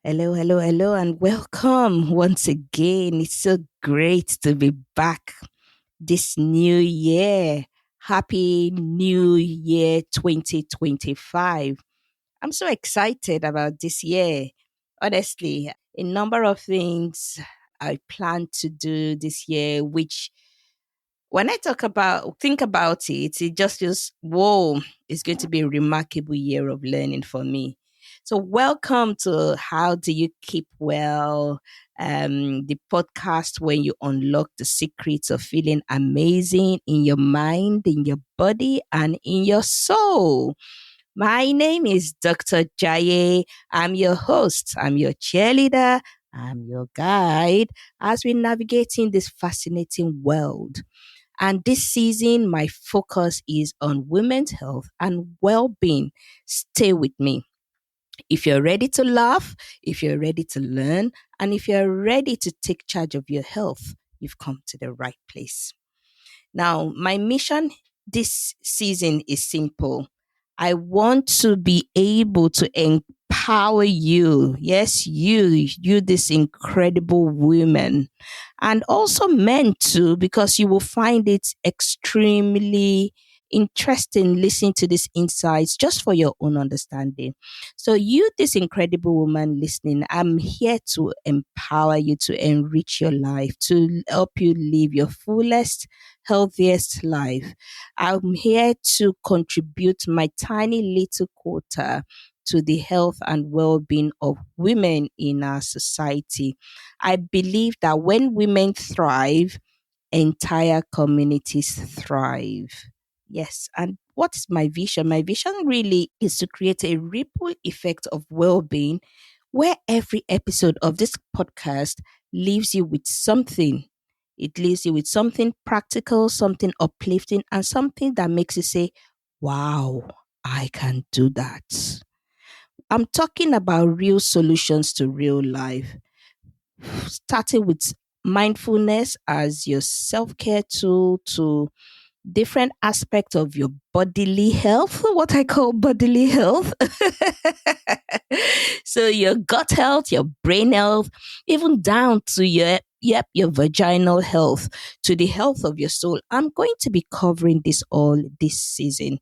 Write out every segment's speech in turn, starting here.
Hello, hello, hello, and welcome once again. It's so great to be back this new year. Happy New Year 2025. I'm so excited about this year. Honestly, a number of things I plan to do this year, which when I think about it just feels, whoa, it's going to be a remarkable year of learning for me. So, welcome to How Do You Keep Well, the podcast where you unlock the secrets of feeling amazing in your mind, in your body, and in your soul. My name is Dr. Jaye. I'm your host, I'm your cheerleader, I'm your guide as we navigating this fascinating world. And this season, my focus is on women's health and well being. Stay with me. If you're ready to laugh, if you're ready to learn, and if you're ready to take charge of your health, you've come to the right place. Now, my mission this season is simple. I want to be able to empower you. Yes, you, this incredible woman, and also men too, because you will find it extremely interesting listening to these insights just for your own understanding. So, you, this incredible woman listening, I'm here to empower you, to enrich your life, to help you live your fullest, healthiest life. I'm here to contribute my tiny little quota to the health and well being of women in our society. I believe that when women thrive, entire communities thrive. Yes. And what's my vision? My vision really is to create a ripple effect of well being where every episode of this podcast leaves you with something. It leaves you with something practical, something uplifting, and something that makes you say, wow, I can do that. I'm talking about real solutions to real life, starting with mindfulness as your self care tool to different aspects of your bodily health, what I call bodily health. So your gut health, your brain health, even down to your vaginal health, to the health of your soul. I'm going to be covering this all this season.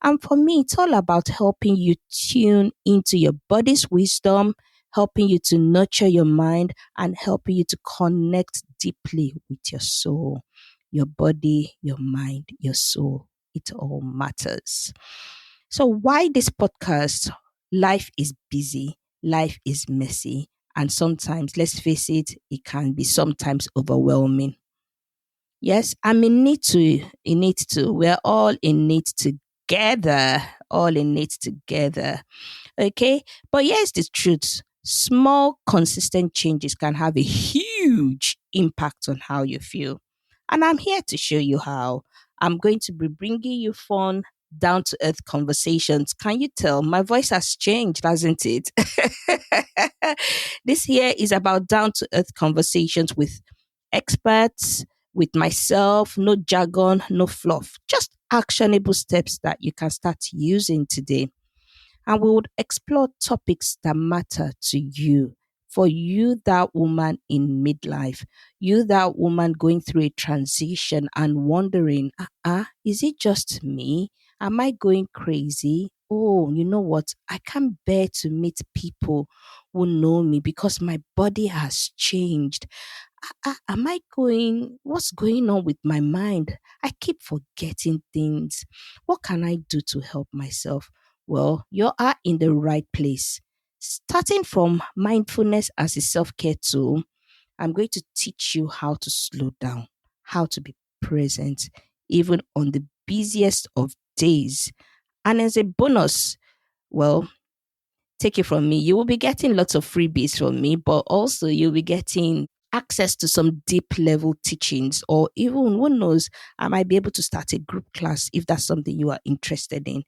And for me, it's all about helping you tune into your body's wisdom, helping you to nurture your mind, and helping you to connect deeply with your soul, your body, your mind, your soul. It all matters. So, why this podcast? Life is busy, life is messy, and sometimes, let's face it, it can be sometimes overwhelming. Yes, I'm in it too. We're all in it together, all in it together. Okay. But here's the truth: small, consistent changes can have a huge impact on how you feel. And I'm here to show you how. I'm going to be bringing you fun, down to earth conversations. Can you tell my voice has changed, hasn't it? This here is about down to earth conversations with experts, with myself, no jargon, no fluff, just actionable steps that you can start using today. And we would explore topics that matter to you. For you, that woman in midlife, you, that woman going through a transition and wondering, is it just me? Am I going crazy? Oh, you know what? I can't bear to meet people who know me because my body has changed. Am I going, what's going on with my mind? I keep forgetting things. What can I do to help myself? Well, you are in the right place. Starting from mindfulness as a self care tool, I'm going to teach you how to slow down, how to be present, even on the busiest of days. And as a bonus, well, take it from me, you will be getting lots of freebies from me, but also you'll be getting access to some deep level teachings, or even who knows, I might be able to start a group class if that's something you are interested in.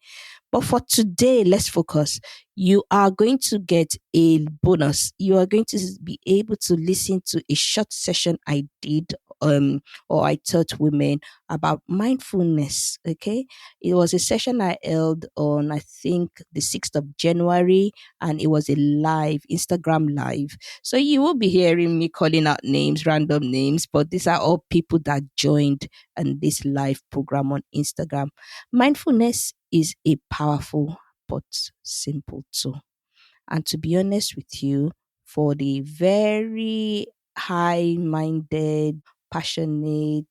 But for today, let's focus. You are going to get a bonus. You are going to be able to listen to a short session I did or I taught women about mindfulness. Okay, it was a session I held on, I think, the 6th of January, and it was a live Instagram live. So you will be hearing me calling out names, random names, but these are all people that joined in this live program on Instagram. Mindfulness is a powerful but simple tool. And to be honest with you, for the very high minded, passionate,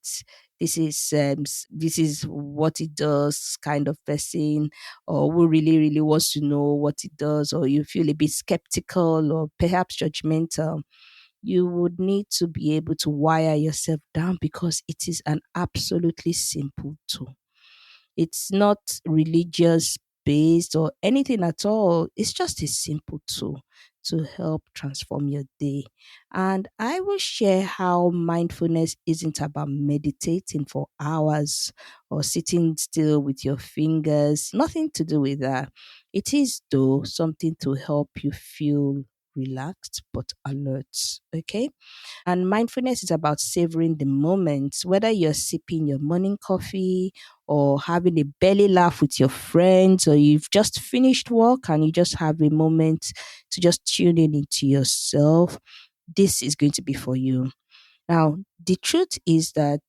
this is what it does kind of person, or who really, really wants to know what it does, or you feel a bit skeptical or perhaps judgmental, you would need to be able to wire yourself down because it is an absolutely simple tool. It's not religious based or anything at all. It's just a simple tool to help transform your day. And I will share how mindfulness isn't about meditating for hours or sitting still with your fingers. Nothing to do with that. It is, though, something to help you feel relaxed but alert. Okay. And mindfulness is about savoring the moment, whether you're sipping your morning coffee or having a belly laugh with your friends, or you've just finished work and you just have a moment to just tune in into yourself. This is going to be for you. Now, the truth is that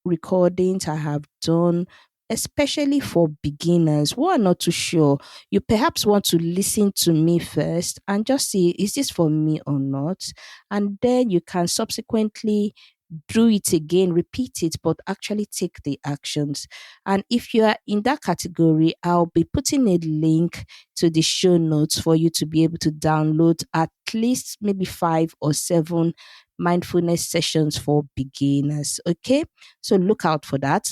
recordings I have done, especially for beginners who are not too sure. You perhaps want to listen to me first and just see, is this for me or not? And then you can subsequently do it again, repeat it, but actually take the actions. And if you are in that category, I'll be putting a link to the show notes for you to be able to download at least maybe 5 or 7 mindfulness sessions for beginners. Okay, so look out for that.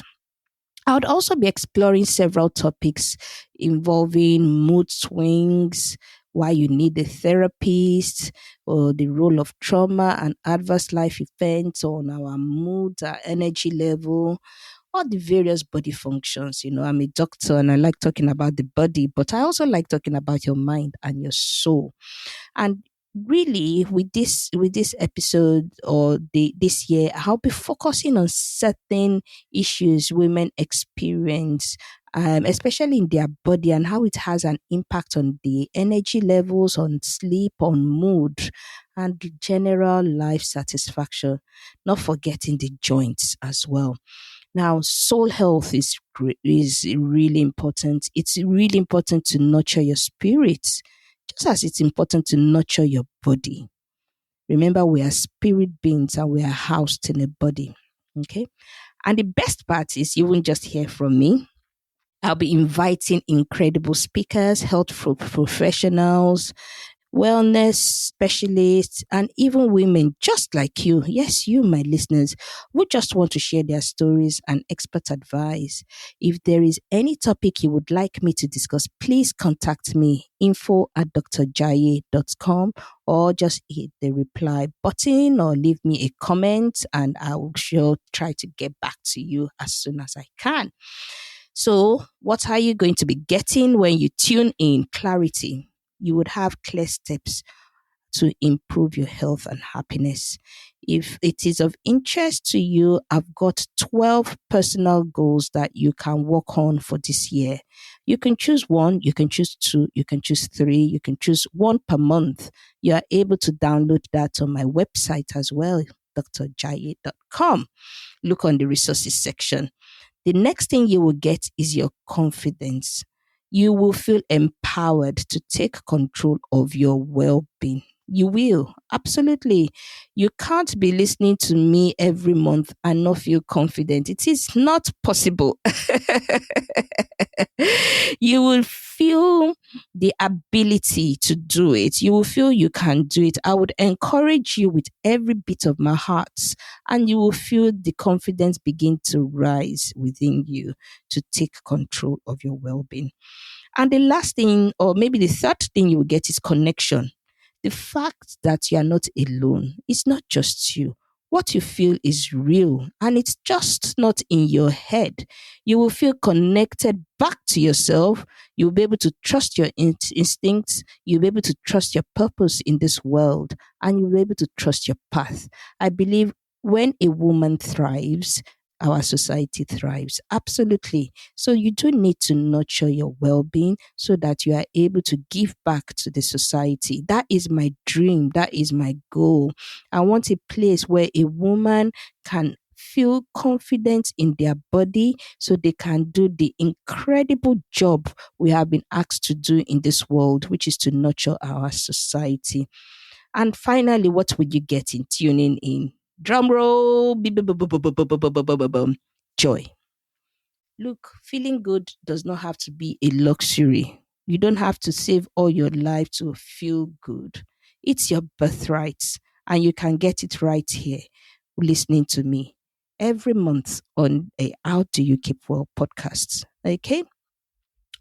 I would also be exploring several topics involving mood swings, why you need a therapist, or the role of trauma and adverse life events on our mood, our energy level, all the various body functions. I'm a doctor and I like talking about the body, but I also like talking about your mind and your soul. And really, with this episode or this year, I'll be focusing on certain issues women experience, especially in their body, and how it has an impact on the energy levels, on sleep, on mood, and the general life satisfaction. Not forgetting the joints as well. Now, soul health is really important. It's really important to nurture your spirit, just as it's important to nurture your body. Remember, we are spirit beings and we are housed in a body. Okay. And the best part is you won't just hear from me. I'll be inviting incredible speakers, professionals, wellness specialists, and even women just like you. Yes, you, my listeners, who just want to share their stories and expert advice. If there is any topic you would like me to discuss, please contact me, info@drjaye.com, or just hit the reply button or leave me a comment, and I will sure try to get back to you as soon as I can. So, what are you going to be getting when you tune in? Clarity. You would have clear steps to improve your health and happiness. If it is of interest to you, I've got 12 personal goals that you can work on for this year. You can choose one, you can choose two, you can choose three, you can choose one per month. You are able to download that on my website as well, drjaye.com. Look on the resources section. The next thing you will get is your confidence. You will feel empowered to take control of your well being. You will, absolutely. You can't be listening to me every month and not feel confident. It is not possible. You will feel the ability to do it. You will feel you can do it. I would encourage you with every bit of my heart, and you will feel the confidence begin to rise within you to take control of your well being. And the last thing, or maybe the third thing you will get, is connection. The fact that you are not alone. It's not just you. What you feel is real and it's just not in your head. You will feel connected back to yourself. You'll be able to trust your instincts. You'll be able to trust your purpose in this world, and you'll be able to trust your path. I believe when a woman thrives, our society thrives. Absolutely. So you do need to nurture your well-being so that you are able to give back to the society. That is my dream. That is my goal. I want a place where a woman can feel confident in their body so they can do the incredible job we have been asked to do in this world, which is to nurture our society. And finally, what would you get in tuning in? Drum roll. Joy. Look, feeling good does not have to be a luxury. You don't have to save all your life to feel good. It's your birthright, and you can get it right here, listening to me every month on a How Do You Keep Well podcast. Okay?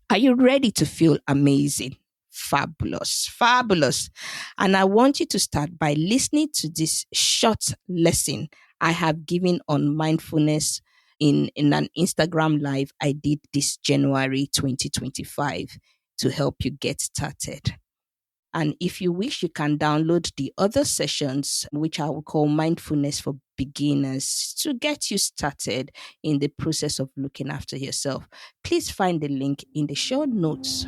Are you ready to feel amazing? Fabulous, fabulous. And I want you to start by listening to this short lesson I have given on mindfulness in an Instagram live I did this January 2025 to help you get started. And if you wish, you can download the other sessions, which I will call Mindfulness for Beginners, to get you started in the process of looking after yourself. Please find the link in the show notes.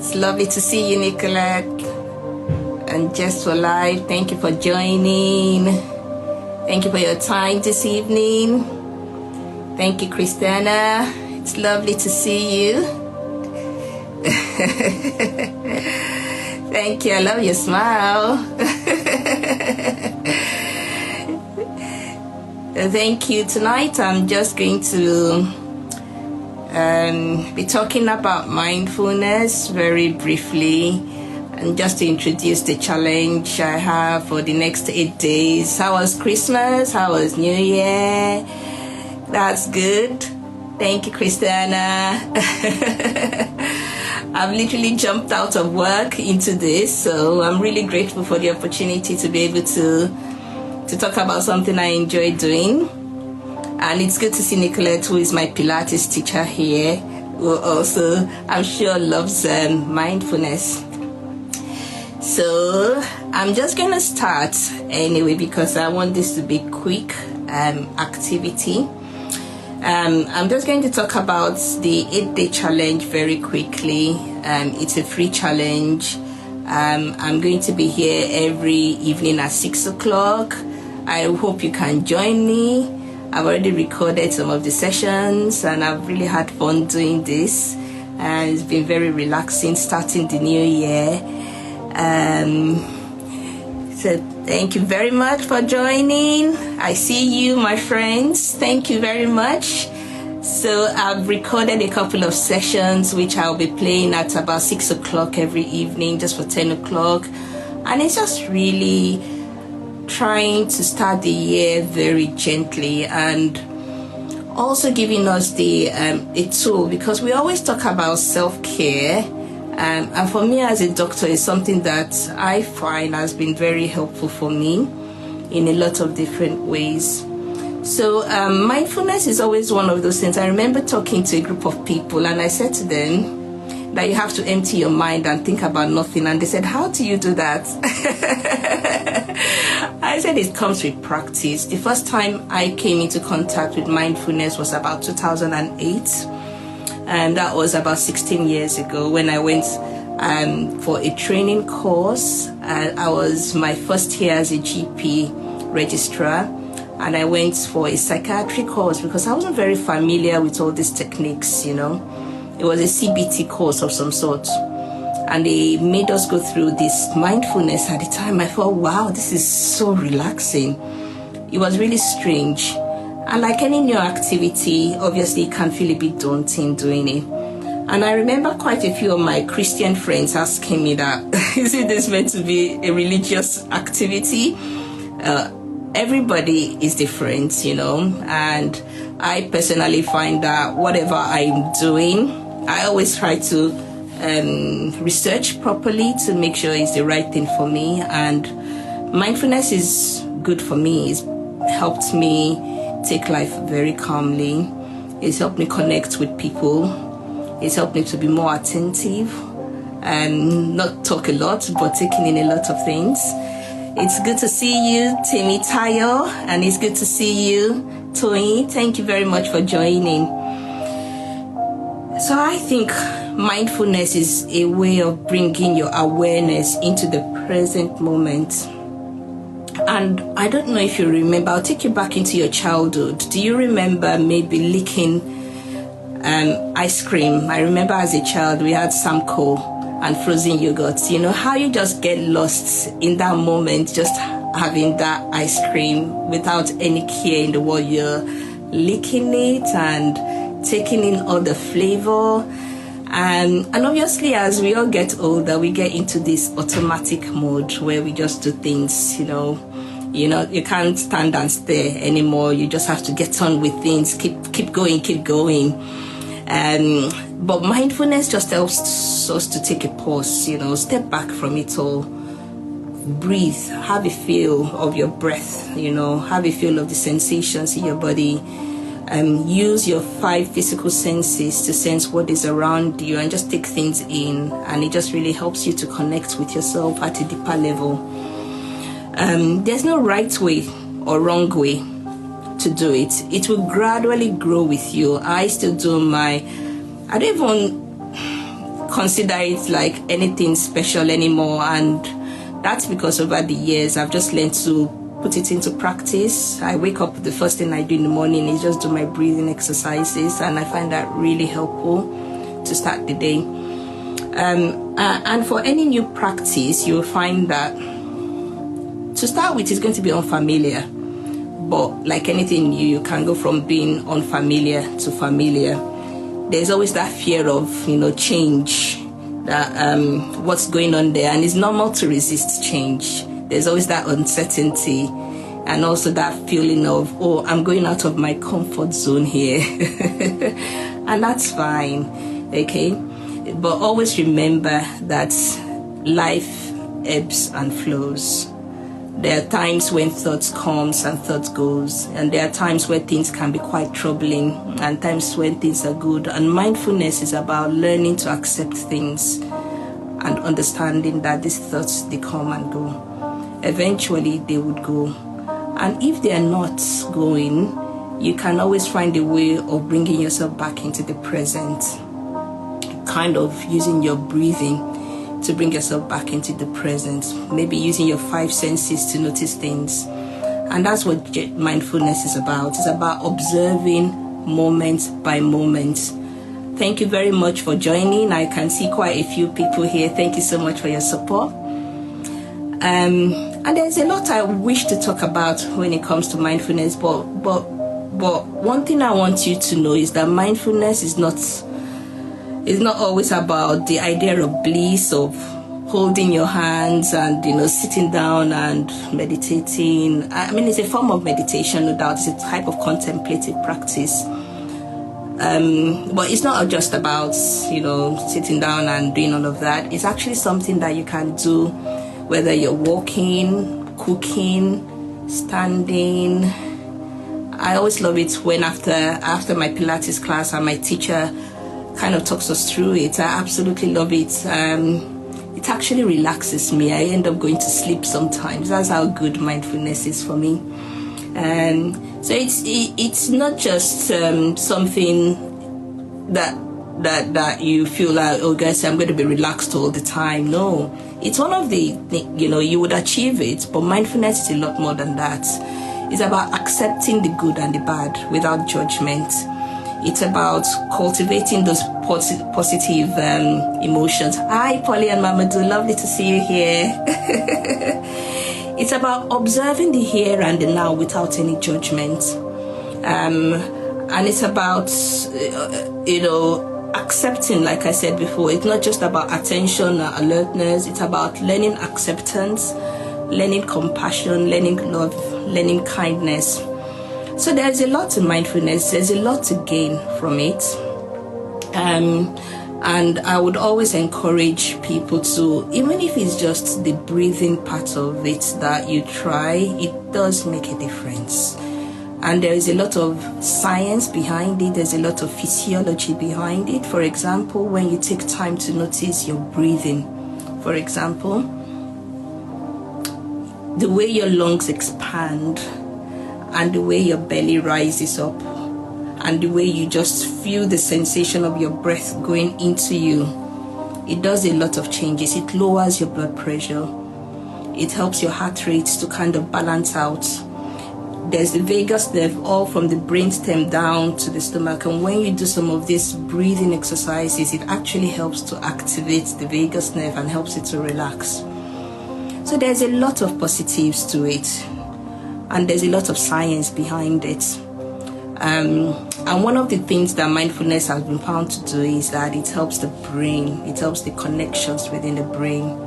It's lovely to see you, Nicolette. And Just for Life, thank you for joining. Thank you for your time this evening. Thank you, Christina. It's lovely to see you. Thank you. I love your smile. Thank you. Tonight, I'm just going to be talking about mindfulness very briefly. And just to introduce the challenge I have for the next 8 days. How was Christmas? How was New Year? That's good. Thank you, Christiana. I've literally jumped out of work into this, so I'm really grateful for the opportunity to be able to talk about something I enjoy doing. And it's good to see Nicolette, who is my Pilates teacher here, who also, I'm sure, loves mindfulness. So I'm just going to start anyway because I want this to be quick activity. I'm just going to talk about the 8-day challenge very quickly. It's a free challenge. I'm going to be here every evening at 6 o'clock. I hope you can join me. I've already recorded some of the sessions and I've really had fun doing this. And it's been very relaxing starting the new year. So thank you very much for joining. I see you, my friends. Thank you very much. So I've recorded a couple of sessions which I'll be playing at about 6 o'clock every evening, just for 10 o'clock. And it's just really trying to start the year very gently and also giving us a tool, because we always talk about self-care. And for me as a doctor, it's something that I find has been very helpful for me in a lot of different ways. So mindfulness is always one of those things. I remember talking to a group of people and I said to them that you have to empty your mind and think about nothing. And they said, how do you do that? I said it comes with practice. The first time I came into contact with mindfulness was about 2008. And that was about 16 years ago when I went for a training course. I was my first year as a GP registrar, and I went for a psychiatry course because I wasn't very familiar with all these techniques, you know. It was a CBT course of some sort. And they made us go through this mindfulness. At the time, I thought, wow, this is so relaxing. It was really strange. And like any new activity, obviously it can feel a bit daunting doing it. And I remember quite a few of my Christian friends asking me that, is this meant to be a religious activity? Everybody is different, and I personally find that whatever I'm doing, I always try to research properly to make sure it's the right thing for me. And mindfulness is good for me. It's helped me take life very calmly. It's helped me connect with people. It's helped me to be more attentive and not talk a lot, but taking in a lot of things. It's good to see you, Temi Tayo, and it's good to see you, Toyin. Thank you very much for joining. So I think mindfulness is a way of bringing your awareness into the present moment. And I don't know if you remember, I'll take you back into your childhood. Do you remember maybe licking ice cream? I remember as a child we had Samco and frozen yogurt. How you just get lost in that moment, just having that ice cream without any care in the world. You're licking it and taking in all the flavor. And obviously as we all get older, we get into this automatic mode where we just do things, you can't stand and stare anymore. You just have to get on with things, keep going. But mindfulness just helps us to take a pause, step back from it all, breathe, have a feel of your breath, have a feel of the sensations in your body, use your 5 physical senses to sense what is around you and just take things in. And it just really helps you to connect with yourself at a deeper level. There's no right way or wrong way to do it. It will gradually grow with you. I still do I don't even consider it like anything special anymore, and that's because over the years I've just learned to put it into practice. I wake up, the first thing I do in the morning is just do my breathing exercises, and I find that really helpful to start the day. And for any new practice, you'll find that to start with it's going to be unfamiliar. But like anything new, you can go from being unfamiliar to familiar. There's always that fear of, change, that what's going on there. And it's normal to resist change. There's always that uncertainty and also that feeling of, I'm going out of my comfort zone here. And that's fine, okay? But always remember that life ebbs and flows. There are times when thoughts comes and thoughts goes, and there are times where things can be quite troubling and times when things are good. And mindfulness is about learning to accept things and understanding that these thoughts, they come and go. Eventually they would go. And if they are not going, you can always find a way of bringing yourself back into the present, kind of using your breathing to bring yourself back into the present, maybe using your 5 senses to notice things. And that's what mindfulness is about. It's about observing moment by moment. Thank you very much for joining. I can see quite a few people here. Thank you so much for your support. And there's a lot I wish to talk about when it comes to mindfulness, but one thing I want you to know is that mindfulness is not always about the idea of bliss, of holding your hands and, sitting down and meditating. I mean, it's a form of meditation, no doubt. It's a type of contemplative practice. But it's not just about, sitting down and doing all of that. It's actually something that you can do whether you're walking, cooking, standing. I always love it when after my Pilates class and my teacher kind of talks us through it. I absolutely love it. It actually relaxes me. I end up going to sleep sometimes. That's how good mindfulness is for me. So it's not just something that you feel like, oh guys, I'm going to be relaxed all the time. No, it's one of the you would achieve it, but mindfulness is a lot more than that. It's about accepting the good and the bad without judgment. It's about cultivating those positive emotions. Hi, Polly and Mamadou. Lovely to see you here. It's about observing the here and the now without any judgment. And it's about, accepting, like I said before, it's not just about attention or alertness. It's about learning acceptance, learning compassion, learning love, learning kindness. So there's a lot to mindfulness. There's a lot to gain from it. And I would always encourage people to, even if it's just the breathing part of it that you try, it does make a difference. And there is a lot of science behind it. There's a lot of physiology behind it. For example, when you take time to notice your breathing, for example, the way your lungs expand and the way your belly rises up and the way you just feel the sensation of your breath going into you, it does a lot of changes. It lowers your blood pressure. It helps your heart rate to kind of balance out. There's the vagus nerve all from the brainstem down to the stomach, and when you do some of these breathing exercises, it actually helps to activate the vagus nerve and helps it to relax. So there's a lot of positives to it, and there's a lot of science behind it. And one of the things that mindfulness has been found to do is that it helps the brain, it helps the connections within the brain.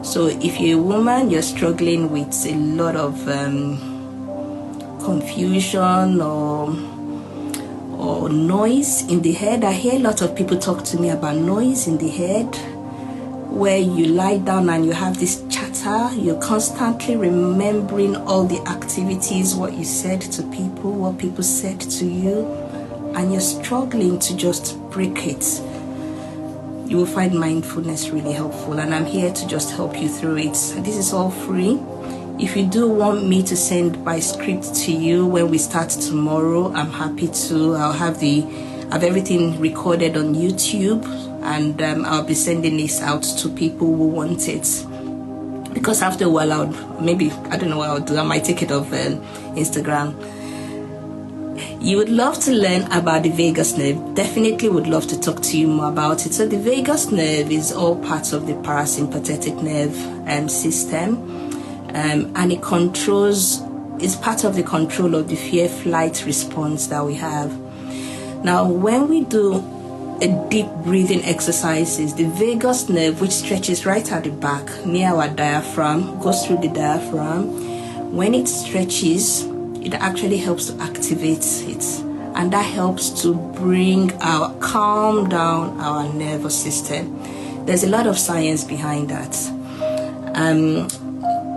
So if you're a woman, you're struggling with a lot of confusion or noise in the head. I hear a lot of people talk to me about noise in the head, where you lie down and you have this chatter. You're constantly remembering all the activities, what you said to people, what people said to you, and you're struggling to just break it. You will find mindfulness really helpful, and I'm here to just help you through it. This is all free. If you do want me to send my script to you when we start tomorrow, I'm happy to. I'll have everything recorded on YouTube, and I'll be sending this out to people who want it. Because after a while, I don't know what I'll do. I might take it off Instagram. You would love to learn about the vagus nerve. Definitely would love to talk to you more about it. So the vagus nerve is all parts of the parasympathetic nerve system. And it's part of the control of the fear-flight response that we have. Now, when we do a deep breathing exercises, the vagus nerve, which stretches right at the back near our diaphragm, goes through the diaphragm. When it stretches, it actually helps to activate it, and that helps to calm down our nervous system. There's a lot of science behind that.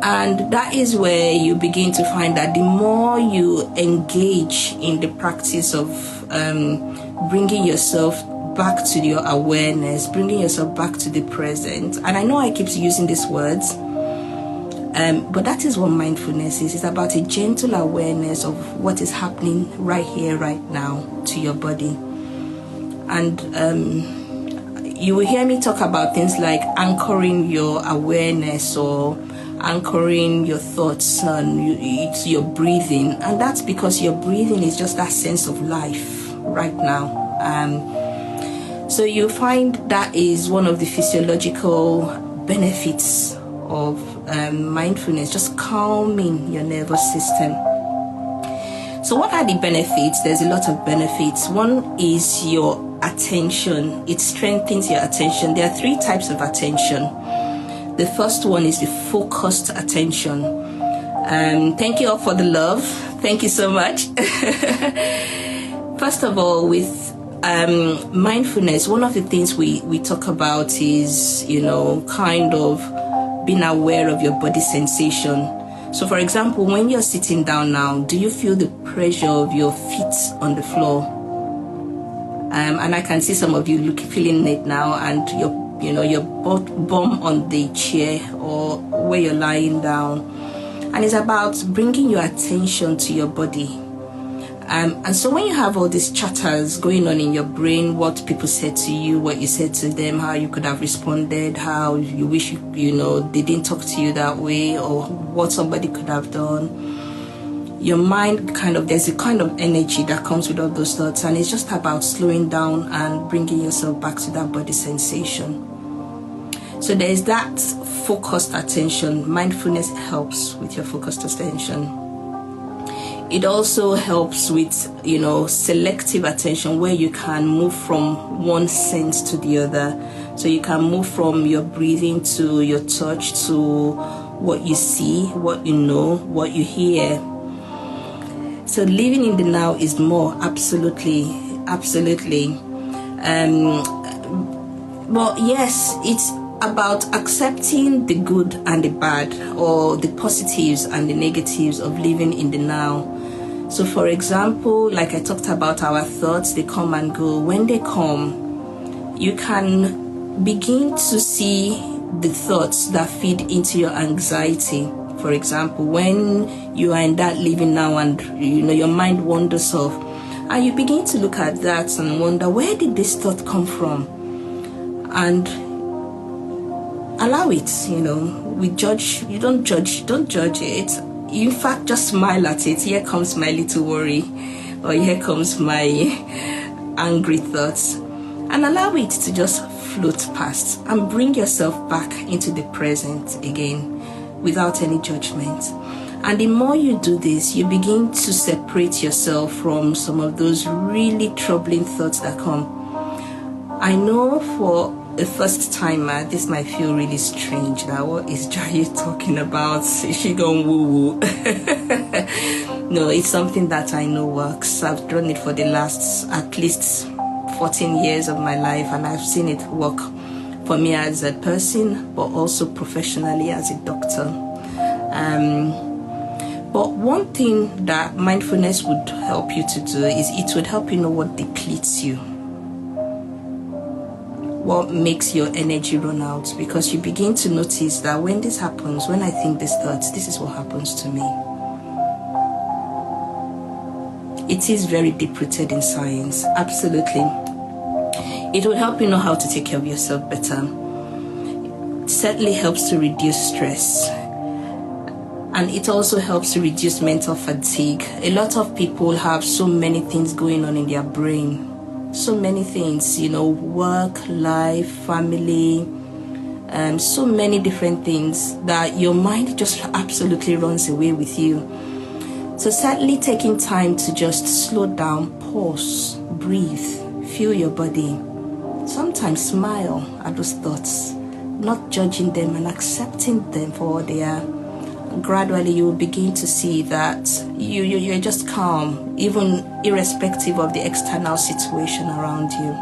And that is where you begin to find that the more you engage in the practice of bringing yourself back to your awareness, bringing yourself back to the present. And I know I keep using these words, but that is what mindfulness is. It's about a gentle awareness of what is happening right here, right now to your body. And you will hear me talk about things like anchoring your awareness or anchoring your thoughts on your breathing, and that's because your breathing is just that sense of life right now. So you find that is one of the physiological benefits of mindfulness, just calming your nervous system. So what are the benefits? There's a lot of benefits. One is your attention. It strengthens your attention. There are 3 types of attention. The first one is the focused attention. Thank you all for the love. Thank you so much. First of all, with mindfulness, one of the things we talk about is, kind of being aware of your body sensation. So, for example, when you're sitting down now, do you feel the pressure of your feet on the floor? And I can see some of you feeling it now, and your bum on the chair or where you're lying down. And it's about bringing your attention to your body. And so when you have all these chatters going on in your brain, what people said to you, what you said to them, how you could have responded, how you wish they didn't talk to you that way, or what somebody could have done, your mind there's a kind of energy that comes with all those thoughts, and it's just about slowing down and bringing yourself back to that body sensation. So there is that focused attention. Mindfulness helps with your focused attention. It also helps with, selective attention, where you can move from one sense to the other. So you can move from your breathing to your touch to what you see, what you know, what you hear. So living in the now is more, absolutely. But yes, it's about accepting the good and the bad, or the positives and the negatives of living in the now. So for example, like I talked about our thoughts, they come and go. When they come, you can begin to see the thoughts that feed into your anxiety. For example, when you are in that living now and your mind wanders off, and you begin to look at that and wonder, where did this thought come from? And allow it. You don't judge it. In fact, just smile at it. Here comes my little worry, or here comes my angry thoughts, and allow it to just float past, and bring yourself back into the present again without any judgment. And the more you do this, you begin to separate yourself from some of those really troubling thoughts that come. I know for a first timer, this might feel really strange. That what is Jaya talking about? Is she going woo woo? No, it's something that I know works. I've done it for the last at least 14 years of my life, and I've seen it work for me as a person, but also professionally as a doctor. But one thing that mindfulness would help you to do is it would help you know what depletes you, what makes your energy run out, because you begin to notice that when this happens, when I think these thoughts, this is what happens to me. It is very deep-rooted in science, absolutely. It will help you know how to take care of yourself better. It certainly helps to reduce stress. And it also helps to reduce mental fatigue. A lot of people have so many things going on in their brain. So many things, work, life, family, so many different things that your mind just absolutely runs away with you. So certainly taking time to just slow down, pause, breathe, feel your body. Sometimes smile at those thoughts, not judging them and accepting them for what they are. Gradually you will begin to see that you're just calm, even irrespective of the external situation around you.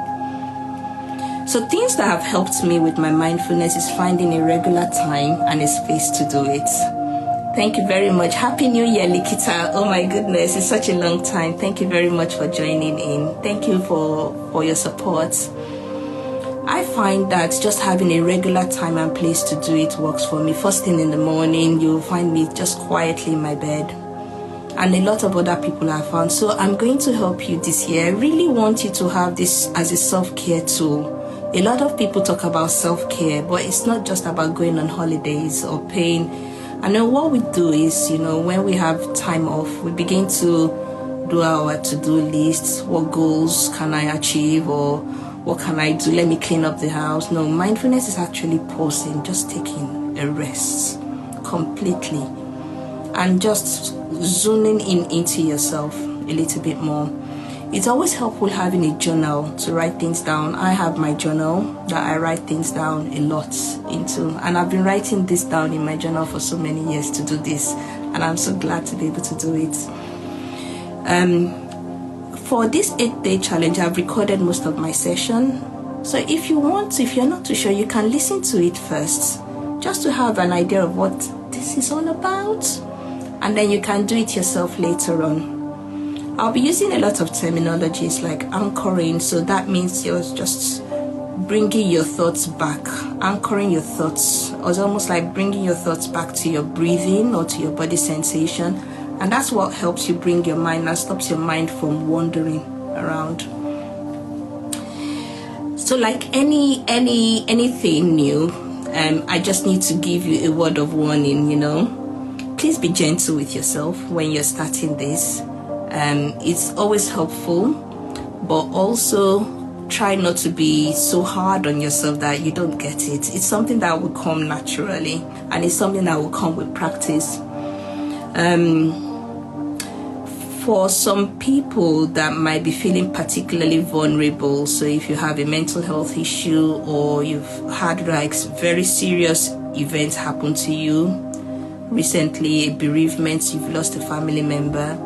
So things that have helped me with my mindfulness is finding a regular time and a space to do it. Thank you very much. Happy New Year, Likita. Oh my goodness, it's such a long time. Thank you very much for joining in. Thank you for your support. I find that just having a regular time and place to do it works for me. First thing in the morning, you'll find me just quietly in my bed. And a lot of other people have found. So I'm going to help you this year. I really want you to have this as a self-care tool. A lot of people talk about self-care, but it's not just about going on holidays or paying. And then what we do is, when we have time off, we begin to do our to-do lists. What goals can I achieve, or what can I do? Let me clean up the house. No, mindfulness is actually pausing, just taking a rest completely and just zooming into yourself a little bit more. It's always helpful having a journal to write things down. I have my journal that I write things down a lot into, and I've been writing this down in my journal for so many years to do this, and I'm so glad to be able to do it. For this 8-day challenge, I've recorded most of my session. So if you're not too sure, you can listen to it first, just to have an idea of what this is all about. And then you can do it yourself later on. I'll be using a lot of terminologies like anchoring. So that means you're just bringing your thoughts back, anchoring your thoughts. It's almost like bringing your thoughts back to your breathing or to your body sensation. And that's what helps you bring your mind and stops your mind from wandering around. So like anything new, I just need to give you a word of warning, Please be gentle with yourself when you're starting this. It's always helpful, but also try not to be so hard on yourself that you don't get it. It's something that will come naturally, and it's something that will come with practice. For some people that might be feeling particularly vulnerable, so if you have a mental health issue or you've had like very serious events happen to you recently, a bereavement, you've lost a family member,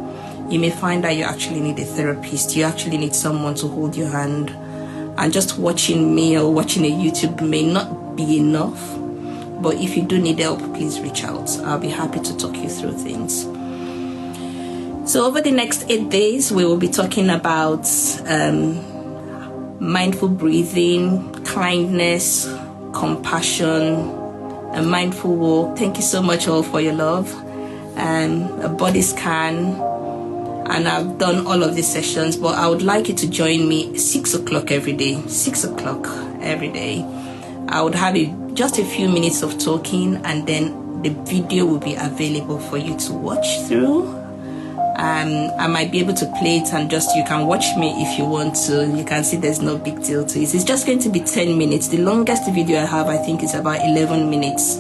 you may find that you actually need a therapist. You actually need someone to hold your hand, and just watching me or watching a YouTube may not be enough. But if you do need help, please reach out. I'll be happy to talk you through things. So over the next 8 days, we will be talking about mindful breathing, kindness, compassion, a mindful walk. Thank you so much all for your love. A body scan. And I've done all of these sessions, but I would like you to join me 6 o'clock every day. 6 o'clock every day. I would have just a few minutes of talking, and then the video will be available for you to watch through. I might be able to play it, and you can watch me if you want to. You can see there's no big deal to it. It's just going to be 10 minutes. The longest video I have, I think, is about 11 minutes.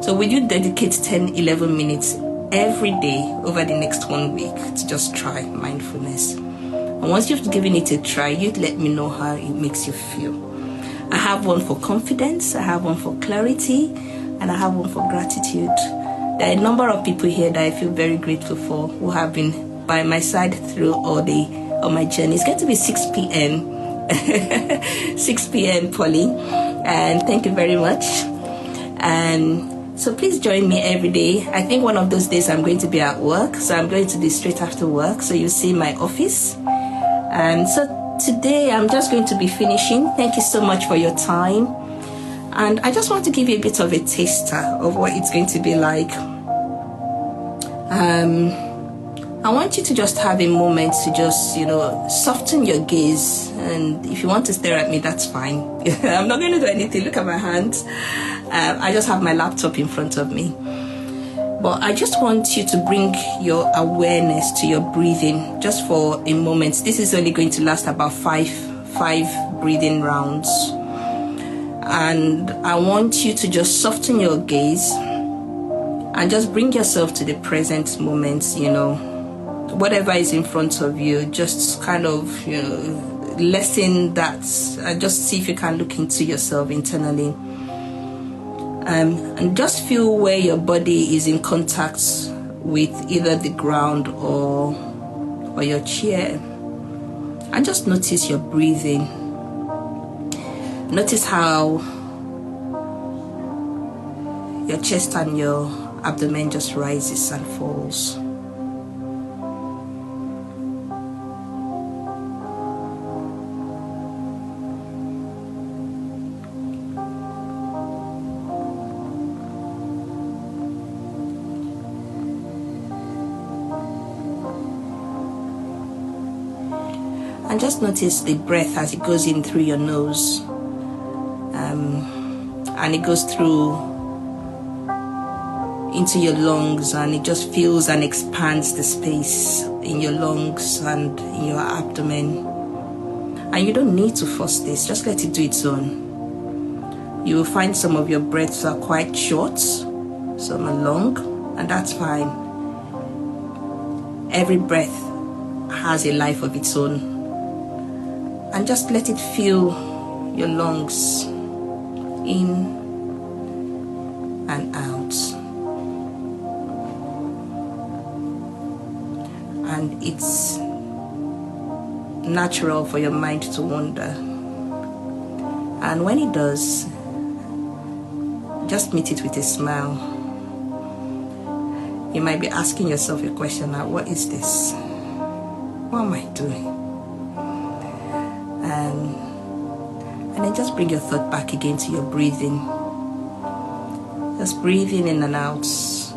So will you dedicate 10, 11 minutes every day over the next 1 week to just try mindfulness? And once you've given it a try, you'd let me know how it makes you feel. I have one for confidence, I have one for clarity, and I have one for gratitude. There are a number of people here that I feel very grateful for, who have been by my side through all my journey. It's going to be 6 p.m. 6 p.m. Polly, and thank you very much. And so please join me every day. I think one of those days I'm going to be at work, so I'm going to be straight after work, so you see my office. And so today I'm just going to be finishing. Thank you so much for your time. And I just want to give you a bit of a taster of what it's going to be like. I want you to just have a moment to just, soften your gaze. And if you want to stare at me, that's fine. I'm not going to do anything. Look at my hands. I just have my laptop in front of me. But I just want you to bring your awareness to your breathing just for a moment. This is only going to last about five breathing rounds. And I want you to just soften your gaze and just bring yourself to the present moment, whatever is in front of you, just kind of, lessen that, and just see if you can look into yourself internally. And just feel where your body is in contact with either the ground or your chair. And just notice your breathing. Notice how your chest and your abdomen just rises and falls. And just notice the breath as it goes in through your nose. And it goes through into your lungs, and it just fills and expands the space in your lungs and in your abdomen. And you don't need to force this, just let it do its own. You will find some of your breaths are quite short, some are long, and that's fine. Every breath has a life of its own. And just let it fill your lungs in and out. And it's natural for your mind to wander. And when it does, just meet it with a smile. You might be asking yourself a question now, what is this? What am I doing? And then just bring your thought back again to your breathing. Just breathing in and out.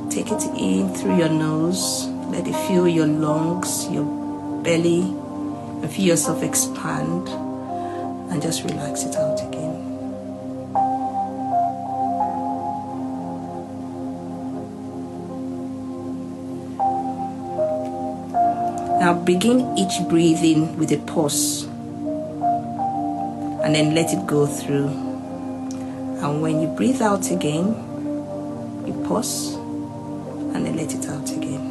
Take it in through your nose. Let it fill your lungs, your belly, and feel yourself expand. And just relax it out again. Now begin each breathing with a pause. And then let it go through. And when you breathe out again, you pause and then let it out again.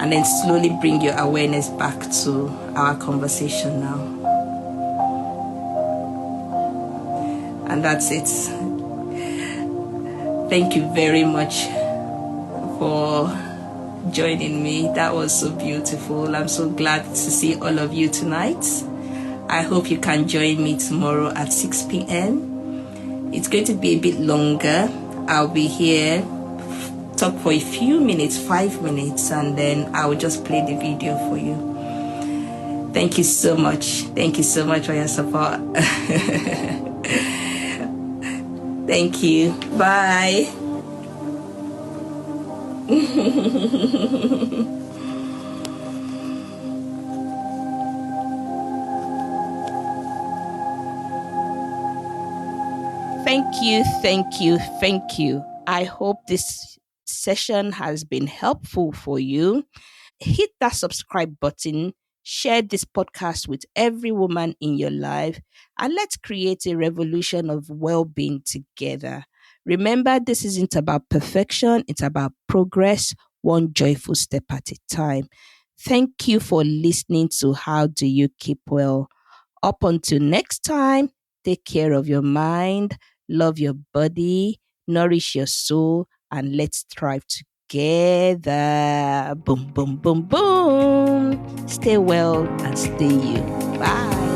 and then slowly bring your awareness back to our conversation now. And that's it. Thank you very much for joining me. That was so beautiful. I'm so glad to see all of you tonight. I hope you can join me tomorrow at 6 p.m. It's going to be a bit longer. I'll be here, talk for a few minutes, 5 minutes, and then I will just play the video for you. Thank you so much. Thank you so much for your support. Thank you. Bye. Thank you. I hope this session has been helpful for you. Hit that subscribe button, share this podcast with every woman in your life, and let's create a revolution of well being together. Remember, this isn't about perfection, it's about progress, one joyful step at a time. Thank you for listening to How Do You Keep Well? Up until next time, take care of your mind, love your body, nourish your soul, and let's thrive together. Boom, boom, boom, boom. Stay well and stay you. Bye.